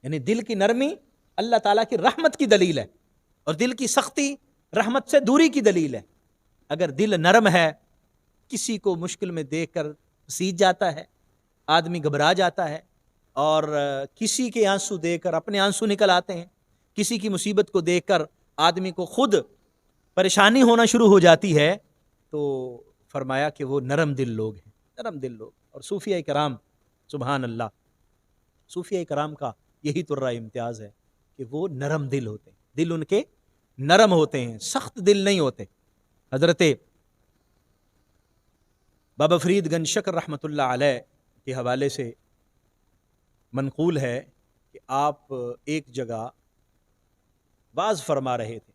یعنی دل کی نرمی اللہ تعالیٰ کی رحمت کی دلیل ہے، اور دل کی سختی رحمت سے دوری کی دلیل ہے۔ اگر دل نرم ہے، کسی کو مشکل میں دیکھ کر سیج جاتا ہے، آدمی گھبرا جاتا ہے، اور کسی کے آنسو دیکھ کر اپنے آنسو نکل آتے ہیں، کسی کی مصیبت کو دیکھ کر آدمی کو خود پریشانی ہونا شروع ہو جاتی ہے، تو فرمایا کہ وہ نرم دل لوگ ہیں، نرم دل لوگ۔ اور صوفیہ کرام، سبحان اللہ، صوفیہ کرام کا یہی ترہ امتیاز ہے کہ وہ نرم دل ہوتے ہیں، دل ان کے نرم ہوتے ہیں، سخت دل نہیں ہوتے۔ حضرت بابا فرید گنج شکر رحمۃ اللہ علیہ کے حوالے سے منقول ہے کہ آپ ایک جگہ واز فرما رہے تھے،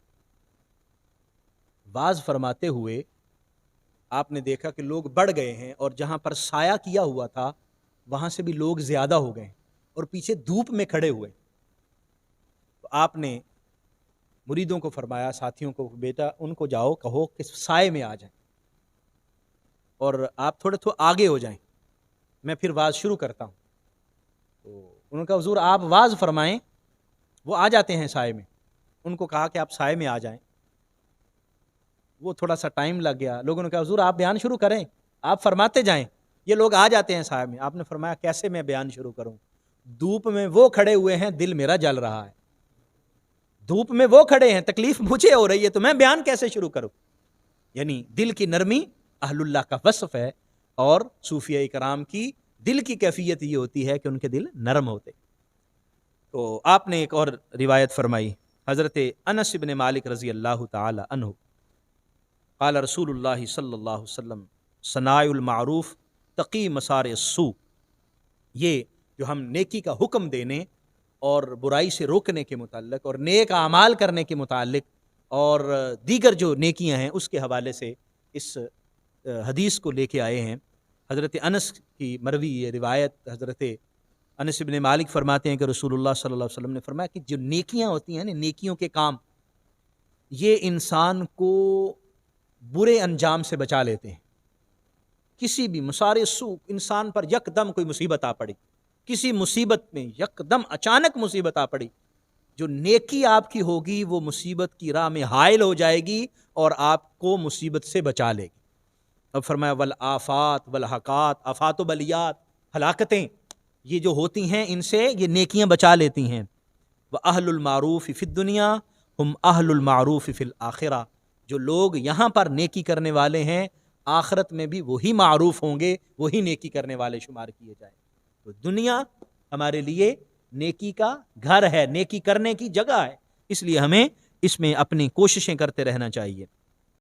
واز فرماتے ہوئے آپ نے دیکھا کہ لوگ بڑھ گئے ہیں، اور جہاں پر سایہ کیا ہوا تھا وہاں سے بھی لوگ زیادہ ہو گئے، اور پیچھے دھوپ میں کھڑے ہوئے۔ تو آپ نے مریدوں کو فرمایا، ساتھیوں کو، بیٹا ان کو جاؤ کہو کہ سائے میں آ جائیں، اور آپ تھوڑے آگے ہو جائیں، میں پھر واز شروع کرتا ہوں۔ تو انہوں نے کہا حضور آپ واز فرمائیں، وہ آ جاتے ہیں سائے میں۔ ان کو کہا کہ آپ سائے میں آ جائیں، وہ تھوڑا سا ٹائم لگ گیا۔ لوگوں نے کہا حضور آپ بیان شروع کریں، آپ فرماتے جائیں، یہ لوگ آ جاتے ہیں سائے میں۔ آپ نے فرمایا کیسے میں بیان شروع کروں؟ دھوپ میں وہ کھڑے ہوئے ہیں، دل میرا جل رہا ہے، دھوپ میں وہ کھڑے ہیں، تکلیف مجھے ہو رہی ہے، تو میں بیان کیسے شروع کروں؟ یعنی دل کی نرمی اہل اللہ کا وصف ہے، اور صوفیہ کرام کی دل کی کیفیت یہ ہوتی ہے کہ ان کے دل نرم ہوتے۔ تو آپ نے ایک اور روایت فرمائی، حضرت انس بن مالک رضی اللہ تعالی عنہ، قال رسول اللہ صلی اللہ علیہ وسلم صناع المعروف تقی مسار السوء، یہ جو ہم نیکی کا حکم دینے اور برائی سے روکنے کے متعلق اور نیک اعمال کرنے کے متعلق اور دیگر جو نیکیاں ہیں اس کے حوالے سے اس حدیث کو لے کے آئے ہیں۔ حضرت انس کی مروی یہ روایت، حضرت انس بن مالک فرماتے ہیں کہ رسول اللہ صلی اللہ علیہ وسلم نے فرمایا کہ جو نیکیاں ہوتی ہیں نا، نیکیوں کے کام، یہ انسان کو برے انجام سے بچا لیتے ہیں۔ کسی بھی مسار سوء، انسان پر یک دم کوئی مصیبت آ پڑی، کسی مصیبت میں یک دم اچانک مصیبت آ پڑی، جو نیکی آپ کی ہوگی وہ مصیبت کی راہ میں حائل ہو جائے گی اور آپ کو مصیبت سے بچا لے گی۔ اب فرمایا والآفات والحقات، آفات و بلیات، ہلاکتیں یہ جو ہوتی ہیں ان سے یہ نیکیاں بچا لیتی ہیں۔ وَأَهْلُ الْمَعْرُوفِ فِي الدُّنْيَا هُمْ أَهْلُ الْمَعْرُوفِ فِي الْآخِرَةِ، جو لوگ یہاں پر نیکی کرنے والے ہیں آخرت میں بھی وہی معروف ہوں گے، وہی نیکی کرنے والے شمار کیے جائیں۔ تو دنیا ہمارے لیے نیکی کا گھر ہے، نیکی کرنے کی جگہ ہے، اس لیے ہمیں اس میں اپنی کوششیں کرتے رہنا چاہیے۔